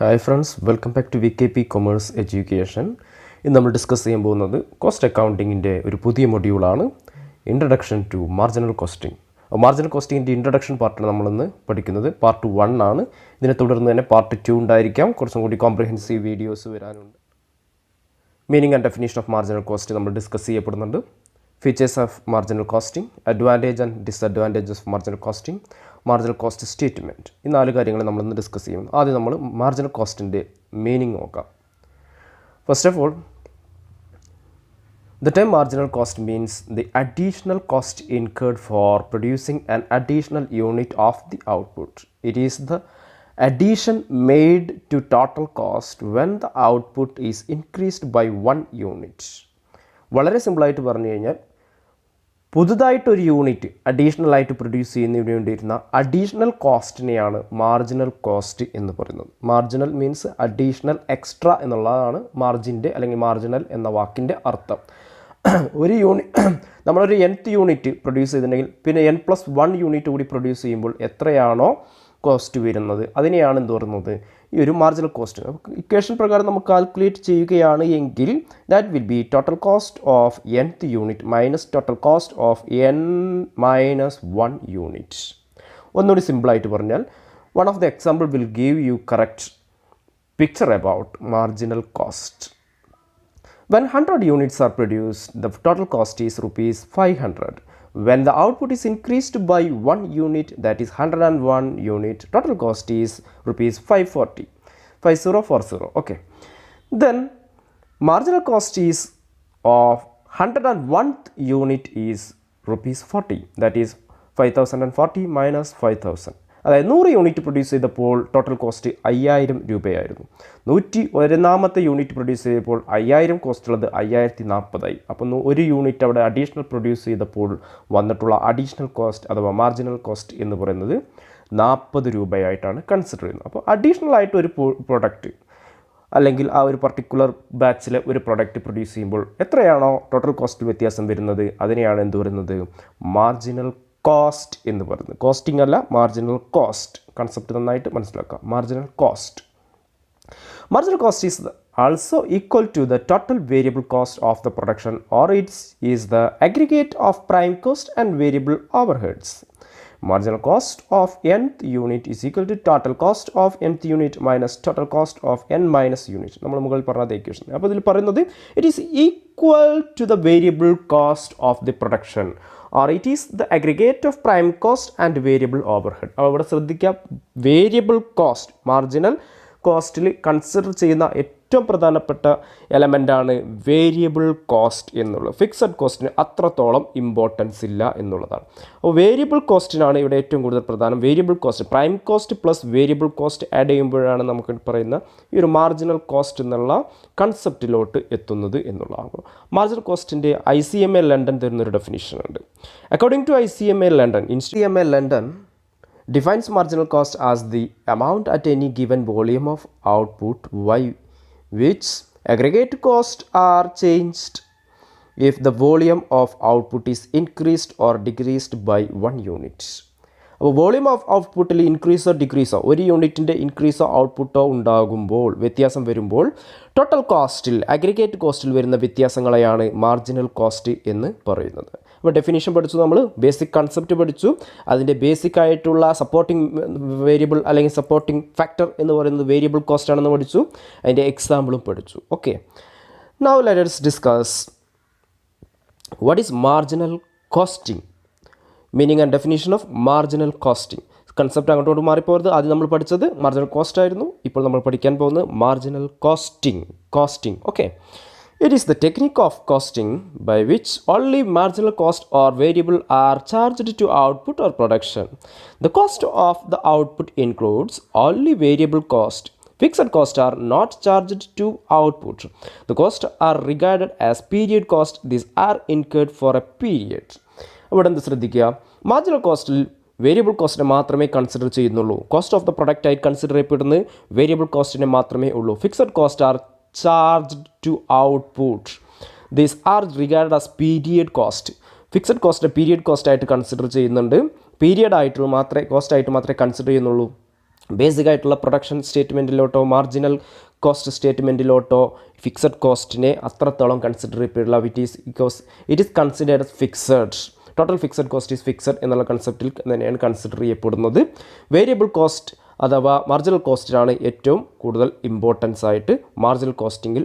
Hi friends, welcome back to VKP Commerce Education. ഇന്ന് നമ്മൾ discuss ചെയ്യാൻ പോകുന്നത് കോസ്റ്റ് അക്കൗണ്ടിങ്ങിൻ്റെ ഒരു പുതിയ മൊഡ്യൂളാണ് introduction to marginal costing. Marginal കോസ്റ്റിങ്ങിൻ്റെ ഇൻട്രഡക്ഷൻ പാർട്ടാണ് നമ്മളിന്ന് പഠിക്കുന്നത്. പാർട്ട് 1 ആണ്. ഇതിനെ തുടർന്ന് തന്നെ പാർട്ട് 2 ഉണ്ടായിരിക്കാം. കുറച്ചും കൂടി കോംപ്രിഹെൻസീവ് വീഡിയോസ് വരാനുണ്ട്. Meaning and definition of marginal cost നമ്മൾ ഡിസ്കസ് ചെയ്യപ്പെടുന്നുണ്ട്. Features of marginal costing, advantage and disadvantages of marginal costing, marginal cost statement. ഈ 4 കാര്യങ്ങൾ നമ്മളിന്ന് ഡിസ്കസ് ചെയ്യും. ആദ്യം നമ്മൾ മാർജിനൽ കോസ്റ്റിൻ്റെ മീനിങ് നോക്കാം. First of all, the term marginal cost means the additional cost incurred for producing an additional unit of the output. It is the addition made to total cost when the output is increased by 1 unit. വളരെ സിമ്പിളായിട്ട് പറഞ്ഞു കഴിഞ്ഞാൽ പുതുതായിട്ടൊരു unit additional ആയിട്ട് produce ചെയ്യുന്നതിന് വേണ്ടിയിരുന്ന additional കോസ്റ്റിനെയാണ് marginal cost എന്ന് പറയുന്നത്. Marginal means additional extra എന്നുള്ളതാണ് മാർജിൻ്റെ അല്ലെങ്കിൽ മാർജിനൽ എന്ന വാക്കിൻ്റെ അർത്ഥം. ഒരു നമ്മളൊരു nth യൂണിറ്റ് പ്രൊഡ്യൂസ് ചെയ്തിട്ടുണ്ടെങ്കിൽ പിന്നെ n+1 യൂണിറ്റ് കൂടി പ്രൊഡ്യൂസ് ചെയ്യുമ്പോൾ എത്രയാണോ കോസ്റ്റ് വരുന്നത് അതിനെയാണ് എന്ത് പറയുന്നത്, ഈ ഒരു മാർജിനൽ കോസ്റ്റ്. ഇക്വേഷൻ പ്രകാരം നമുക്ക് കാൽക്കുലേറ്റ് ചെയ്യുകയാണ് എങ്കിൽ that will be total cost of nth unit minus total cost of n-1 unit. ഒന്നുകൂടി സിമ്പിളായിട്ട് പറഞ്ഞാൽ one of the example will give you correct picture about marginal cost. When 100 units are produced, the total cost is rupees 500. When the output is increased by 1 unit, that is 101 unit, total cost is rupees 540. 5040. Okay. Then marginal cost is of 101th unit is rupees 40. That is 5040 minus 5000. അതായത് 100 unit produce ചെയ്തപ്പോൾ total cost 5000 രൂപയായിരുന്നു. 101ാമത്തെ unit produce ചെയ്തപ്പോൾ 5000 cost ഉള്ളത് 5040 ആയി. അപ്പം ഒരു unit അവിടെ additional produce ചെയ്തപ്പോൾ വന്നിട്ടുള്ള അഡീഷണൽ കോസ്റ്റ് അഥവാ മാർജിനൽ കോസ്റ്റ് എന്ന് പറയുന്നത് 40 രൂപയായിട്ടാണ് കൺസിഡർ ചെയ്യുന്നത്. അപ്പോൾ അഡീഷണൽ ആയിട്ട് ഒരു പ്രൊഡക്റ്റ് അല്ലെങ്കിൽ ആ ഒരു പർട്ടിക്കുലർ ബാച്ചിലെ ഒരു പ്രൊഡക്റ്റ് പ്രൊഡ്യൂസ് ചെയ്യുമ്പോൾ എത്രയാണോ ടോട്ടൽ കോസ്റ്റ് വ്യത്യാസം വരുന്നത് അതിനെയാണ് എന്ത് പറയുന്നത്, മാർജിനൽ കോസ്റ്റ് എന്ന് പറയുന്നത്. കോസ്റ്റിംഗ് അല്ല, മാർജിനൽ കോസ്റ്റ്. കൺസെപ്റ്റ് നന്നായിട്ട് മനസ്സിലാക്കാം. Marginal cost. Marginal cost is also equal to the total variable cost of the production, or it is the aggregate of prime cost and variable overheads. Marginal cost of nth unit is equal to total cost of nth unit minus total cost of n minus unit. നമ്മൾ മുകളിൽ പറഞ്ഞ equation. അപ്പോൾ ഇതിൽ പറയുന്നത് it is equal to the variable cost of the production, or it is the aggregate of prime cost and variable overhead. അപ്പോൾ ഇവിടെ ശ്രദ്ധിക്കുക, variable cost marginal കോസ്റ്റിൽ consider ചെയ്യുന്ന ഏറ്റവും പ്രധാനപ്പെട്ട എലമെൻ്റാണ് വേരിയബിൾ കോസ്റ്റ് എന്നുള്ളത്. ഫിക്സഡ് കോസ്റ്റിന് അത്രത്തോളം ഇമ്പോർട്ടൻസ് ഇല്ല എന്നുള്ളതാണ്. അപ്പോൾ വേരിയബിൾ കോസ്റ്റിനാണ് ഇവിടെ ഏറ്റവും കൂടുതൽ പ്രധാനം. Variable cost, prime cost plus variable cost add ചെയ്യുമ്പോഴാണ് നമുക്ക് പറയുന്ന ഈ ഒരു മാർജിനൽ കോസ്റ്റ് എന്നുള്ള കൺസെപ്റ്റിലോട്ട് എത്തുന്നത് എന്നുള്ളതാണ്. മാർജിനൽ കോസ്റ്റിൻ്റെ ICMA ലണ്ടൻ തരുന്നൊരു ഡെഫിനിഷൻ ഉണ്ട്. According to ICMA London defines marginal cost as the amount at any given volume of output by which aggregate costs are changed if the volume of output is increased or decreased by 1 unit. അപ്പോൾ volume of ഔട്ട്പുട്ടിൽ ഇൻക്രീസോ ഡിക്രീസോ, ഒരു യൂണിറ്റിൻ്റെ ഇൻക്രീസോ ഔട്ട്പുട്ടോ ഉണ്ടാകുമ്പോൾ, വ്യത്യാസം വരുമ്പോൾ total കോസ്റ്റിൽ aggregate കോസ്റ്റിൽ വരുന്ന വ്യത്യാസങ്ങളെയാണ് marginal cost എന്ന് പറയുന്നത്. അപ്പോൾ ഡെഫിനേഷൻ പഠിച്ചു, നമ്മൾ ബേസിക് കൺസെപ്റ്റ് പഠിച്ചു. അതിൻ്റെ ബേസിക് ആയിട്ടുള്ള സപ്പോർട്ടിംഗ് വേരിയബിൾ അല്ലെങ്കിൽ സപ്പോർട്ടിംഗ് ഫാക്ടർ എന്ന് പറയുന്നത് വേരിയബിൾ കോസ്റ്റ് ആണെന്ന് പഠിച്ചു. അതിൻ്റെ എക്സാമ്പിളും പഠിച്ചു. Okay, now let us discuss what is marginal costing. Meaning and definition of marginal costing. Concept അങ്ങോട്ട് മാറിപ്പോകരുത്. ആദ്യം നമ്മൾ പഠിച്ചത് മാർജിനൽ കോസ്റ്റ് ആയിരുന്നു. ഇപ്പോൾ നമ്മൾ പഠിക്കാൻ പോകുന്നത് marginal costing. Okay, it is the technique of costing by which only marginal cost or variable are charged to output or production. The cost of the output includes only variable cost. Fixed costs are not charged to output. The costs are regarded as period cost. These are incurred for a period. അവിടെ എന്ത് ശ്രദ്ധിക്കുക, marginal കോസ്റ്റിൽ variable കോസ്റ്റിനെ മാത്രമേ consider ചെയ്യുന്നുള്ളൂ. Cost of the product ആയി consider ചെയ്യപ്പെടുന്നത് variable കോസ്റ്റിനെ മാത്രമേ ഉള്ളൂ. Fixed cost are charged to output. These are regard as period cost. Fixed കോസ്റ്റിനെ പീരിയഡ് കോസ്റ്റ് ആയിട്ട് കൺസിഡർ ചെയ്യുന്നുണ്ട്. പീരിയഡ് ആയിട്ട് മാത്രമേ കോസ്റ്റ് ആയിട്ട് മാത്രമേ കൺസിഡർ ചെയ്യുന്നുള്ളൂ. ബേസിക് ആയിട്ടുള്ള പ്രൊഡക്ഷൻ സ്റ്റേറ്റ്മെൻറ്റിലോട്ടോ മാർജിനൽ കോസ്റ്റ് സ്റ്റേറ്റ്മെൻറ്റിലോട്ടോ ഫിക്സഡ് കോസ്റ്റിനെ അത്രത്തോളം കൺസിഡർ ചെയ്യപ്പെടില്ല. Because it is considered fixed. Total fixed cost is fixed എന്നുള്ള കൺസെപ്റ്റിൽ തന്നെയാണ് കൺസിഡർ ചെയ്യപ്പെടുന്നത്. വേരിയബിൾ കോസ്റ്റ് അഥവാ മാർജിനൽ കോസ്റ്റിനാണ് ഏറ്റവും കൂടുതൽ ഇമ്പോർട്ടൻസ് ആയിട്ട് മാർജിനൽ കോസ്റ്റിങ്ങിൽ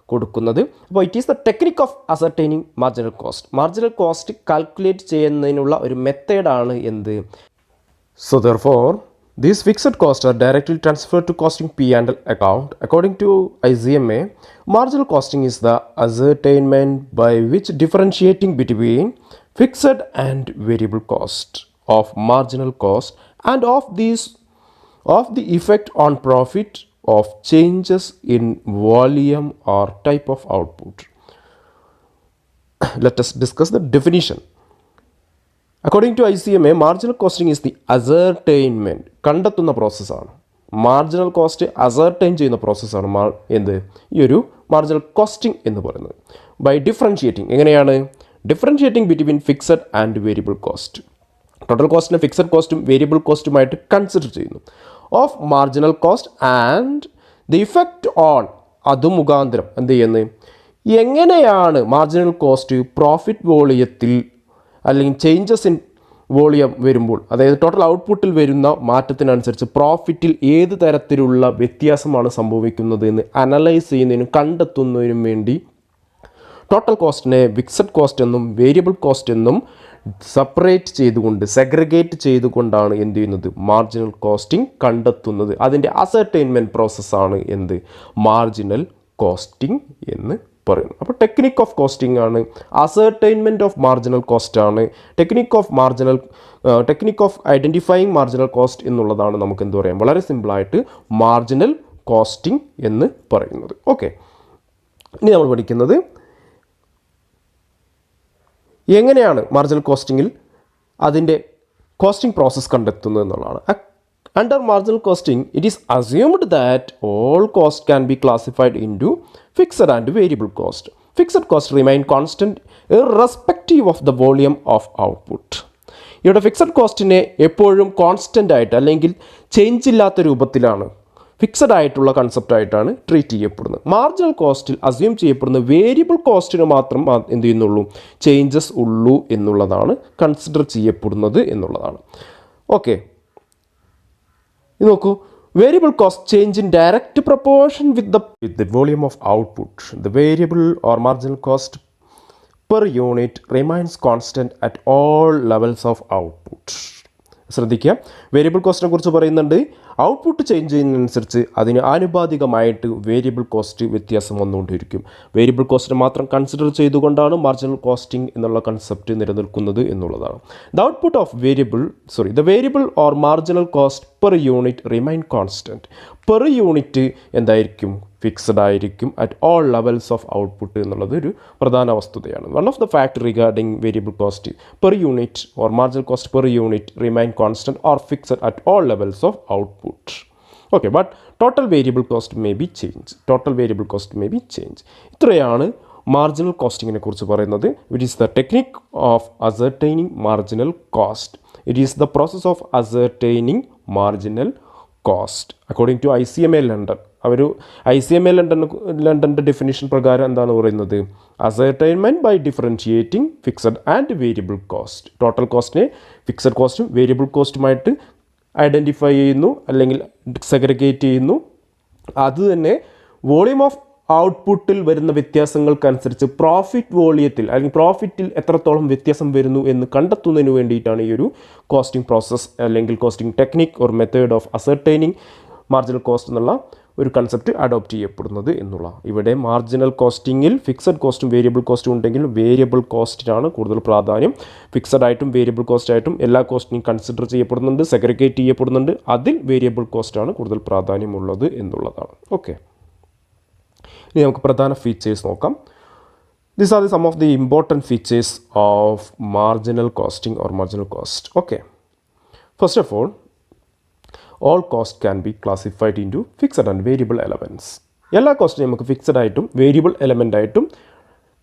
കൊടുക്കുന്നത്. അപ്പോൾ it is the technique of ascertaining marginal cost. Marginal cost calculate ചെയ്യുന്നതിനുള്ള ഒരു മെത്തേഡാണ് എന്ത്. So therefore these fixed costs are directly transferred to costing P&L account. According to ICMA, marginal costing is the ascertainment by which differentiating between fixed and variable cost of marginal cost and of the effect on profit of changes in volume or type of output. Let us discuss the definition. According to ICMA, marginal costing is the ascertainment, കണ്ടെത്തുന്ന പ്രോസസ്സാണ്. Marginal cost ascertain ചെയ്യുന്ന പ്രോസസ്സാണ് എന്ത് ഈ ഒരു marginal costing എന്ന് പറയുന്നത്. By differentiating, എങ്ങനെയാണ് differentiating between fixed and variable cost. Total കോസ്റ്റിനെ ഫിക്സഡ് കോസ്റ്റും വേരിയബിൾ കോസ്റ്റുമായിട്ട് കൺസിഡർ ചെയ്യുന്നു. Of marginal cost and the effect on, അത് മുഖാന്തരം എന്ത് ചെയ്യുന്നത്, എങ്ങനെയാണ് മാർജിനൽ കോസ്റ്റ് പ്രോഫിറ്റ് വോളിയത്തിൽ അല്ലെങ്കിൽ ചേഞ്ചസ് ഇൻ വോളിയം വരുമ്പോൾ, അതായത് ടോട്ടൽ ഔട്ട്പുട്ടിൽ വരുന്ന മാറ്റത്തിനനുസരിച്ച് പ്രോഫിറ്റിൽ ഏത് തരത്തിലുള്ള വ്യത്യാസമാണ് സംഭവിക്കുന്നത് എന്ന് അനലൈസ് ചെയ്യുന്നതിനും കണ്ടെത്തുന്നതിനും വേണ്ടി ടോട്ടൽ കോസ്റ്റിനെ ഫിക്സഡ് കോസ്റ്റ് എന്നും വേരിയബിൾ കോസ്റ്റ് എന്നും സെപ്പറേറ്റ് ചെയ്തുകൊണ്ട് സെഗ്രിഗേറ്റ് ചെയ്തുകൊണ്ടാണ് എന്ത് ചെയ്യുന്നത് മാർജിനൽ കോസ്റ്റിംഗ് കണ്ടെത്തുന്നത്. അതിൻ്റെ അസർട്ടൈൻമെൻറ്റ് പ്രോസസ്സാണ് എന്ത് മാർജിനൽ കോസ്റ്റിംഗ് എന്ന് പറയുന്നു. അപ്പോൾ ടെക്നിക് ഓഫ് കോസ്റ്റിംഗ് ആണ്, അസർട്ടൈൻമെൻറ്റ് ഓഫ് മാർജിനൽ കോസ്റ്റ് ആണ്, technique of identifying marginal cost എന്നുള്ളതാണ് നമുക്ക് എന്ത് പറയാം വളരെ സിമ്പിളായിട്ട് മാർജിനൽ കോസ്റ്റിംഗ് എന്ന് പറയുന്നത്. ഓക്കെ, ഇനി നമ്മൾ പഠിക്കുന്നത് എങ്ങനെയാണ് മാർജിനൽ കോസ്റ്റിങ്ങിൽ അതിൻ്റെ കോസ്റ്റിംഗ് പ്രോസസ്സ് കണ്ടെത്തുന്നത് എന്നുള്ളതാണ്. Under marginal costing, it is assumed that all costs can be classified into fixed and variable cost. Fixed costs remain constant irrespective of the volume of output. ഇവിടെ fixed കോസ്റ്റിനെ എപ്പോഴും constant ആയിട്ട് അല്ലെങ്കിൽ change ഇല്ലാത്ത രൂപത്തിലാണ് fixed ആയിട്ടുള്ള കൺസെപ്റ്റായിട്ടാണ് treat ചെയ്യപ്പെടുന്നത്. Marginal കോസ്റ്റിൽ assume ചെയ്യപ്പെടുന്ന variable കോസ്റ്റിന് മാത്രം എന്ത് ചെയ്യുന്നുള്ളൂ ചേഞ്ചസ് ഉള്ളൂ എന്നുള്ളതാണ് കൺസിഡർ ചെയ്യപ്പെടുന്നത് എന്നുള്ളതാണ്. ഓക്കെ, ഇത് നോക്കൂ, variable cost change in direct proportion with the volume of output. The variable or marginal cost per unit remains constant at all levels of output. ശ്രദ്ധിക്കുക, വേരിയബിൾ കോസ്റ്റിനെ കുറിച്ച് പറയുന്നുണ്ട്. ഔട്ട്പുട്ട് ചേഞ്ച് ചെയ്യുന്നതനുസരിച്ച് അതിന് ആനുപാതികമായിട്ട് വേരിയബിൾ കോസ്റ്റ് വ്യത്യാസം വന്നുകൊണ്ടിരിക്കും. Variable കോസ്റ്റിനെ മാത്രം consider ചെയ്തുകൊണ്ടാണ് marginal costing എന്നുള്ള concept നിലനിൽക്കുന്നത് എന്നുള്ളതാണ്. The variable or marginal cost per unit remain constant. Per unit എന്തായിരിക്കും ഫിക്സഡ് ആയിരിക്കും at all levels of output എന്നുള്ളത് ഒരു പ്രധാന വസ്തുതയാണ്. One of the fact regarding variable cost per unit or marginal cost per unit remain constant or fixed at all levels of output. Okay, but total variable cost may be change. ഇത്രയാണ് marginal കോസ്റ്റിങ്ങിനെ കുറിച്ച് പറയുന്നത്. It is the technique of ascertaining marginal cost. It is the process of ascertaining marginal cost according to ICMA London. അവർ ICMA ലണ്ടൻ്റെ definition പ്രകാരം എന്താണ് പറയുന്നത്, ascertainment by differentiating fixed and variable cost. Total കോസ്റ്റിനെ fixed കോസ്റ്റും variable കോസ്റ്റുമായിട്ട് identify ചെയ്യുന്നു അല്ലെങ്കിൽ സെഗ്രിഗേറ്റ് ചെയ്യുന്നു. അതുതന്നെ വോളിയം ഓഫ് ഔട്ട്പുട്ടിൽ വരുന്ന വ്യത്യാസങ്ങൾക്കനുസരിച്ച് പ്രോഫിറ്റ് വോളിയത്തിൽ അല്ലെങ്കിൽ പ്രോഫിറ്റിൽ എത്രത്തോളം വ്യത്യാസം വരുന്നു എന്ന് കണ്ടെത്തുന്നതിന് വേണ്ടിയിട്ടാണ് ഈ ഒരു കോസ്റ്റിംഗ് പ്രോസസ്സ് അല്ലെങ്കിൽ costing technique or method of ascertaining marginal cost എന്നുള്ള ഒരു കൺസെപ്റ്റ് അഡോപ്റ്റ് ചെയ്യപ്പെടുന്നത് എന്നുള്ള. ഇവിടെ മാർജിനൽ കോസ്റ്റിങ്ങിൽ ഫിക്സഡ് കോസ്റ്റും വേരിയബിൾ കോസ്റ്റും ഉണ്ടെങ്കിലും വേരിയബിൾ കോസ്റ്റിനാണ് കൂടുതൽ പ്രാധാന്യം. ഫിക്സഡ് ആയിട്ടും വേരിയബിൾ കോസ്റ്റ് ആയിട്ടും എല്ലാ കോസ്റ്റിനും കൺസിഡർ ചെയ്യപ്പെടുന്നുണ്ട്, സെഗ്രിഗേറ്റ് ചെയ്യപ്പെടുന്നുണ്ട്. അതിൽ വേരിയബിൾ കോസ്റ്റാണ് കൂടുതൽ പ്രാധാന്യമുള്ളത് എന്നുള്ളതാണ്. ഓക്കെ, ഇനി നമുക്ക് പ്രധാന ഫീച്ചേഴ്സ് നോക്കാം. These are some of the important features of marginal costing or marginal cost. Okay, first of all costs can be classified into fixed and variable elements. എല്ലാ കോസ്റ്റിനും നമുക്ക് ഫിക്സഡ് ആയിട്ടും വേരിയബിൾ എലമെൻ്റ് ആയിട്ടും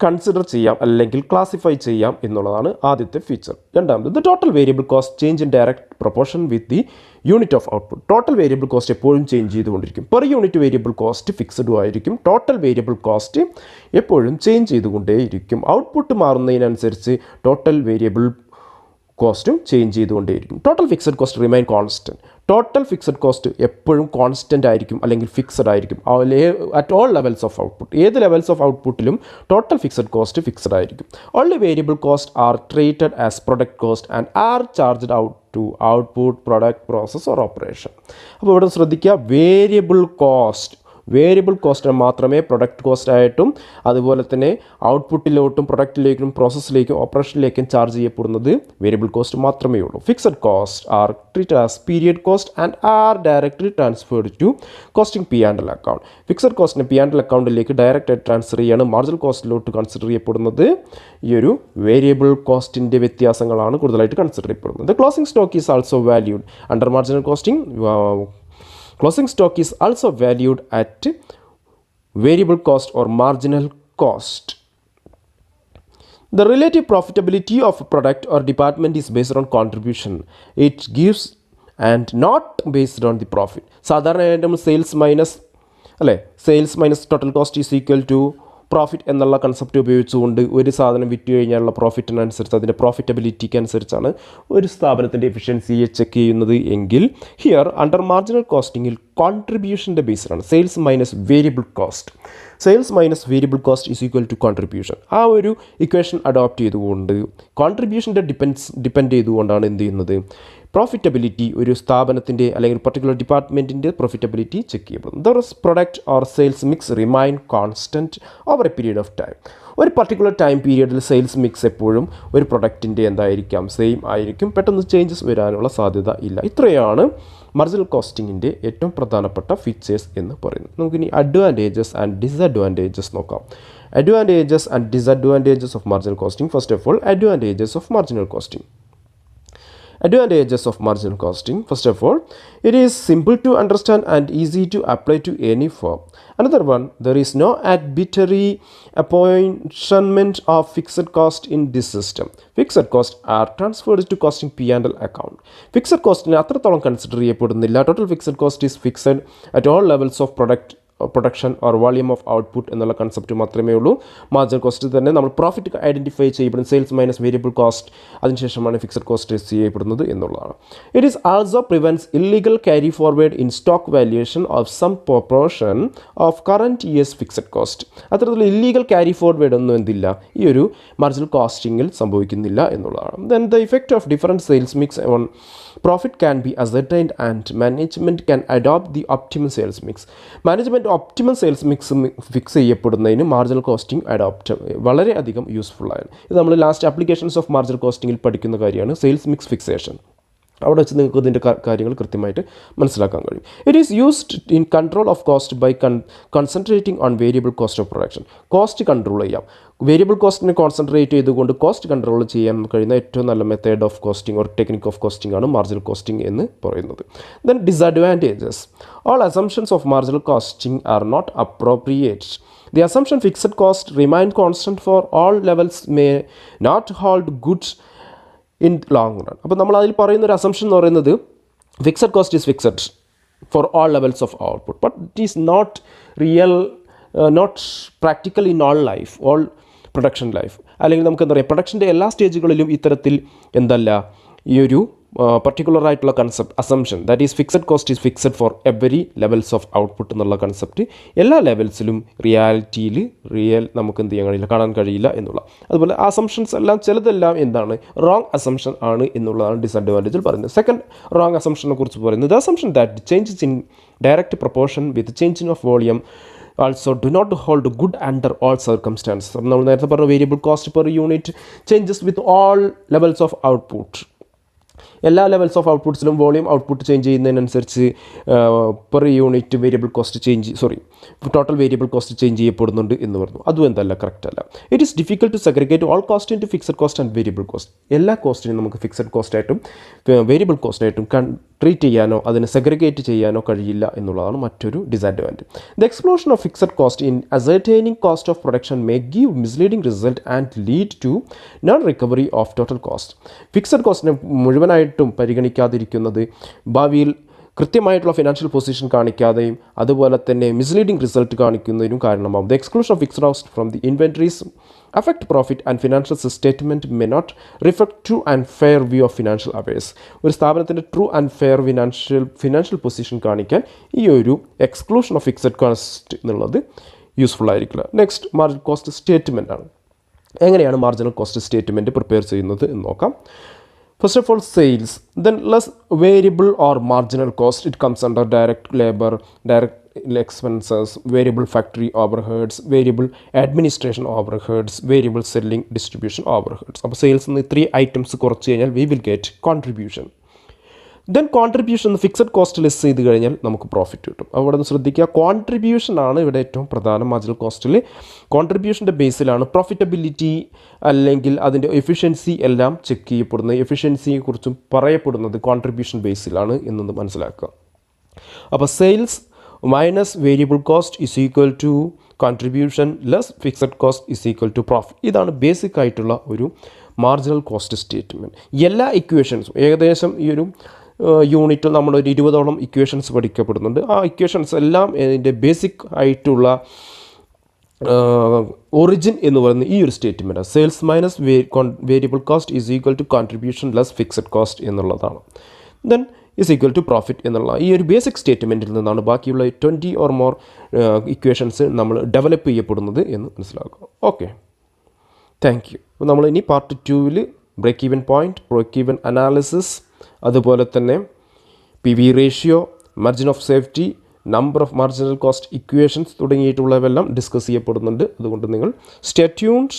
consider ചെയ്യാം അല്ലെങ്കിൽ classify ചെയ്യാം എന്നുള്ളതാണ് ആദ്യത്തെ ഫീച്ചർ. രണ്ടാമത് total variable cost change in direct proportion with the unit of output. Total variable cost എപ്പോഴും ചേഞ്ച് ചെയ്തുകൊണ്ടിരിക്കും. പെർ യൂണിറ്റ് വേരിയബിൾ കോസ്റ്റ് ഫിക്സഡും ആയിരിക്കും. ടോട്ടൽ വേരിയബിൾ കോസ്റ്റ് എപ്പോഴും ചേഞ്ച് ചെയ്തുകൊണ്ടേയിരിക്കും. ഔട്ട്പുട്ട് മാറുന്നതിനനുസരിച്ച് ടോട്ടൽ വേരിയബിൾ കോസ്റ്റും ചേഞ്ച് ചെയ്തുകൊണ്ടേയിരിക്കും. Total fixed cost remain constant. Total fixed cost എപ്പോഴും കോൺസ്റ്റൻ്റ് ആയിരിക്കും അല്ലെങ്കിൽ ഫിക്സഡ് ആയിരിക്കും at all levels of output. ഏത് ലെവൽസ് ഓഫ് ഔട്ട്പുട്ടിലും ടോട്ടൽ ഫിക്സഡ് കോസ്റ്റ് ഫിക്സഡ് ആയിരിക്കും. Only variable cost are treated as product cost and are charged out to output, product, process or operation. അപ്പോൾ ഇവിടെ ശ്രദ്ധിക്കുക, variable കോസ്റ്റിന് മാത്രമേ product കോസ്റ്റായിട്ടും അതുപോലെ തന്നെ ഔട്ട്പുട്ടിലോട്ടും പ്രൊഡക്റ്റിലേക്കും പ്രോസസ്സിലേക്കും ഓപ്പറേഷനിലേക്കും ചാർജ് ചെയ്യപ്പെടുന്നത് വേരിയബിൾ കോസ്റ്റ് മാത്രമേ ഉള്ളൂ. Fixed cost are treated as period cost and are directly transferred to costing P&L account. Fixed കോസ്റ്റിന് P&L അക്കൗണ്ടിലേക്ക് ഡയറക്റ്റായി ട്രാൻസ്ഫർ ചെയ്യാണ്. മാർജിനൽ കോസ്റ്റിലോട്ട് കൺസിഡർ ചെയ്യപ്പെടുന്നത് ഈ ഒരു വേരിയബിൾ കോസ്റ്റിൻ്റെ വ്യത്യാസങ്ങളാണ് കൂടുതലായിട്ട് കൺസിഡർ ചെയ്യപ്പെടുന്നത്. Closing stock is also valued under marginal costing. Closing stock is also valued at variable cost or marginal cost. The relative profitability of a product or department is based on contribution it gives and not based on the profit. സാധാരണയായിട്ടും sales minus total cost is equal to profit എന്നുള്ള concept ഉപയോഗിച്ചുകൊണ്ട് ഒരു സാധനം വിറ്റ് കഴിഞ്ഞാലുള്ള പ്രോഫിറ്റിനനുസരിച്ച് അതിൻ്റെ പ്രോഫിറ്റബിലിറ്റിക്ക് അനുസരിച്ചാണ് ഒരു സ്ഥാപനത്തിൻ്റെ എഫിഷ്യൻസിയെ ചെക്ക് ചെയ്യുന്നത് എങ്കിൽ ഹിയർ അണ്ടർ മാർജിനൽ കോസ്റ്റിങ്ങിൽ കോൺട്രിബ്യൂഷൻ്റെ ബേസിലാണ്. Sales minus variable cost is equal to contribution. ആ ഒരു ഇക്വേഷൻ അഡോപ്റ്റ് ചെയ്തുകൊണ്ട് കോൺട്രിബ്യൂഷൻ്റെ ഡിപ്പെൻഡ് ചെയ്തുകൊണ്ടാണ് എന്ത് ചെയ്യുന്നത്, പ്രോഫിറ്റബിലിറ്റി ഒരു സ്ഥാപനത്തിൻ്റെ അല്ലെങ്കിൽ പർട്ടിക്കുലർ ഡിപ്പാർട്ട്മെൻറ്റിൻ്റെ പ്രോഫിറ്റബിലിറ്റി ചെക്ക് ചെയ്യപ്പെടുന്നു. The product or sales mix remain constant over A period of time. ഒരു പർട്ടിക്കുലർ ടൈം പീരിയഡിൽ സെയിൽസ് മിക്സ് എപ്പോഴും ഒരു പ്രൊഡക്റ്റിൻ്റെ എന്തായിരിക്കാം, സെയിം ആയിരിക്കും. പെട്ടെന്ന് ചേഞ്ചസ് വരാനുള്ള സാധ്യത ഇല്ല. ഇത്രയാണ് മാർജിനൽ കോസ്റ്റിങ്ങിൻ്റെ ഏറ്റവും പ്രധാനപ്പെട്ട ഫീച്ചേഴ്സ് എന്ന് പറയുന്നത്. നമുക്കിനി അഡ്വാൻറ്റേജസ് ആൻഡ് ഡിസഡ്വാൻറ്റേജസ് നോക്കാം. Advantages and disadvantages of marginal costing. First of all, advantages of marginal costing. Advantages of marginal costing. First of all, it is simple to understand and easy to apply to any firm. Another one, there is no arbitrary apportionment of fixed cost in this system. Fixed costs are transferred to costing P&L account. Fixed cost ne athratholam consider cheyyappedunnilla. Total fixed cost is fixed at all levels of production or volume of output എന്നുള്ള concept മാത്രമേ ഉള്ളൂ. Marginal cost തന്നെ നമ്മൾ profit identify ചെയ്യപ്പെടുന്നത് sales minus variable cost, അതിനുശേഷമാണ് fixed cost ചെയ്യപ്പെടുന്നത് എന്നുള്ളതാണ്. It is also prevents illegal carry forward in stock valuation of some proportion of current years fixed cost. അത്തരത്തിലുള്ള ഇല്ലീഗൽ ക്യാരി ഫോർവേഡ് ഒന്നും എന്തില്ല ഈ ഒരു മാർജിനൽ കോസ്റ്റിങ്ങിൽ സംഭവിക്കുന്നില്ല എന്നുള്ളതാണ്. Then the effect of different sales mix on profit can be ascertained and management can adopt the optimum sales mix. Management optimum sales mix fix ചെയ്യപ്പെടുന്നതിന് marginal costing adopt വളരെയധികം useful ആണ്. ഇത് നമ്മൾ ലാസ്റ്റ് ആപ്ലിക്കേഷൻസ് ഓഫ് മാർജിനൽ കോസ്റ്റിങ്ങിൽ പഠിക്കുന്ന കാര്യമാണ് sales mix fixation. അവിടെ വെച്ച് നിങ്ങൾക്ക് ഇതിൻ്റെ കാര്യങ്ങൾ കൃത്യമായിട്ട് മനസ്സിലാക്കാൻ കഴിയും. It is used in control of cost by concentrating on variable cost of production. Cost control ചെയ്യാം. വേരിയബിൾ കോസ്റ്റിനെ കോൺസെൻട്രേറ്റ് ചെയ്തുകൊണ്ട് കോസ്റ്റ് കൺട്രോൾ ചെയ്യാൻ കഴിയുന്ന ഏറ്റവും നല്ല method of costing or technique of costing ആണ് മാർജിനൽ കോസ്റ്റിംഗ് എന്ന് പറയുന്നത്. Then disadvantages. All assumptions of marginal costing are not appropriate. The assumption fixed cost remain constant for all levels may not hold good in long run. അപ്പോൾ നമ്മൾ അതിൽ പറയുന്ന ഒരു assumption എന്ന് പറയുന്നത് fixed cost is fixed for all levels of output, but it is not real, not practical in all life, all production life. അല്ലെങ്കിൽ നമുക്ക് എന്താ പറയുക, പ്രൊഡക്ഷൻ്റെ എല്ലാ സ്റ്റേജുകളിലും ഇത്തരത്തിൽ എന്തല്ല ഈ ഒരു പർട്ടിക്കുലർ ആയിട്ടുള്ള concept assumption that is fixed cost is fixed for every levels of output എന്നുള്ള കൺസെപ്റ്റ് എല്ലാ ലെവൽസിലും റിയാലിറ്റിയിൽ നമുക്ക് എന്ത് ചെയ്യാൻ കഴിയില്ല, കാണാൻ കഴിയില്ല എന്നുള്ള. അതുപോലെ അസംഷൻസ് എല്ലാം ചിലതെല്ലാം എന്താണ് റോങ് അസംഷൻ ആണ് എന്നുള്ളതാണ് ഡിസഡ്വാൻറ്റേജിൽ പറയുന്നത്. സെക്കൻഡ് റോങ് അസംഷനെ കുറിച്ച് പറയുന്നത് assumption that changes in direct proportion with changing of volume also do not hold good under all circumstances. നമ്മൾ നേരത്തെ പറഞ്ഞ variable cost per unit changes with all levels of output. എല്ലാ levels of ഔട്ട്പുട്ട്സിലും volume output change ചെയ്യുന്നതിനനുസരിച്ച് per unit variable cost total variable cost change ചെയ്യപ്പെടുന്നുണ്ട് എന്ന് പറഞ്ഞു. അതും എന്തല്ല, കറക്റ്റ് അല്ല. It is difficult to segregate all cost in to fixed cost and variable cost. എല്ലാ കോസ്റ്റിനും നമുക്ക് ഫിക്സഡ് കോസ്റ്റായിട്ടും വേരിയബിൾ കോസ്റ്റായിട്ടും ട്രീറ്റ് ചെയ്യാനോ അതിനെ സെഗ്രിഗേറ്റ് ചെയ്യാനോ കഴിയില്ല എന്നുള്ളതാണ് മറ്റൊരു disadvantage. The explosion of fixed cost in ascertaining cost of production may give misleading result and lead to non recovery of total cost. Fixed കോസ്റ്റിനെ മുഴുവനായിട്ടും പരിഗണിക്കാതിരിക്കുന്നത് ഭാവിയിൽ കൃത്യമായിട്ടുള്ള ഫിനാൻഷ്യൽ പൊസിഷൻ കാണിക്കാതെയും അതുപോലെ തന്നെ മിസ്ലീഡിംഗ് റിസൾട്ട് കാണിക്കുന്നതിനും കാരണമാകും. The exclusion of fixed cost from the inventories affect profit and financial statement may not reflect true and fair view of financial affairs. ഒരു സ്ഥാപനത്തിൻ്റെ true and fair financial position കാണിക്കാൻ ഈ ഒരു exclusion of fixed cost എന്നുള്ളത് useful ആയിരിക്കില്ല. Next marginal cost statement ആണ്. എങ്ങനെയാണ് marginal cost statement prepare ചെയ്യുന്നത് എന്ന് നോക്കാം. First of all, sales, then less variable or marginal cost. It comes under direct labor, direct expenses, variable factory overheads, variable administration overheads, variable selling distribution overheads. അപ്പോൾ sales 3 items കുറച്ച് കഴിഞ്ഞാൽ we will get contribution. Then contribution fixed cost less ചെയ്ത് കഴിഞ്ഞാൽ നമുക്ക് profit കിട്ടും. അവിടെ നിന്ന് ശ്രദ്ധിക്കുക, കോൺട്രിബ്യൂഷൻ ആണ് ഇവിടെ ഏറ്റവും പ്രധാനം. മാർജിനൽ കോസ്റ്റിൽ കോൺട്രിബ്യൂഷൻ്റെ ബേസിലാണ് പ്രോഫിറ്റബിലിറ്റി അല്ലെങ്കിൽ അതിൻ്റെ എഫിഷ്യൻസി എല്ലാം ചെക്ക് ചെയ്യപ്പെടുന്നത്. എഫിഷ്യൻസിയെക്കുറിച്ചും പറയപ്പെടുന്നത് കോൺട്രിബ്യൂഷൻ ബേസിലാണ് എന്നത് മനസ്സിലാക്കുക. അപ്പോൾ sales minus variable cost is equal to contribution less fixed cost is equal to profit. ഇതാണ് ബേസിക് ആയിട്ടുള്ള ഒരു മാർജിനൽ കോസ്റ്റ് സ്റ്റേറ്റ്മെൻറ്റ്. എല്ലാ ഇക്വേഷൻസും ഏകദേശം ഈ ഒരു യൂണിറ്റിൽ നമ്മളൊരു 20ഓളം ഇക്വേഷൻസ് പഠിക്കപ്പെടുന്നുണ്ട്. ആ ഇക്വേഷൻസ് എല്ലാം ഇതിൻ്റെ ബേസിക് ആയിട്ടുള്ള ഒറിജിൻ എന്ന് പറയുന്ന ഈ ഒരു സ്റ്റേറ്റ്മെൻറ്റാണ്. Sales minus variable cost is equal to contribution less fixed cost എന്നുള്ളതാണ്. Then is equal to profit എന്നുള്ള ഈ ഒരു ബേസിക് സ്റ്റേറ്റ്മെൻറ്റിൽ നിന്നാണ് ബാക്കിയുള്ള 20 ഓർ മോർ ഇക്വേഷൻസ് നമ്മൾ ഡെവലപ്പ് ചെയ്യപ്പെടുന്നത് എന്ന് മനസ്സിലാക്കുക. Okay, thank you. അപ്പോൾ നമ്മൾ ഇനി പാർട്ട് 2-ൽ break even point, break even analysis, അതുപോലെ തന്നെ PV ratio, margin of safety, number of marginal cost equations തുടങ്ങിയിട്ടുള്ളവയെല്ലാം ഡിസ്കസ് ചെയ്യപ്പെടുന്നുണ്ട്. അതുകൊണ്ട് നിങ്ങൾ stay tuned.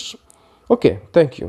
Okay, thank U.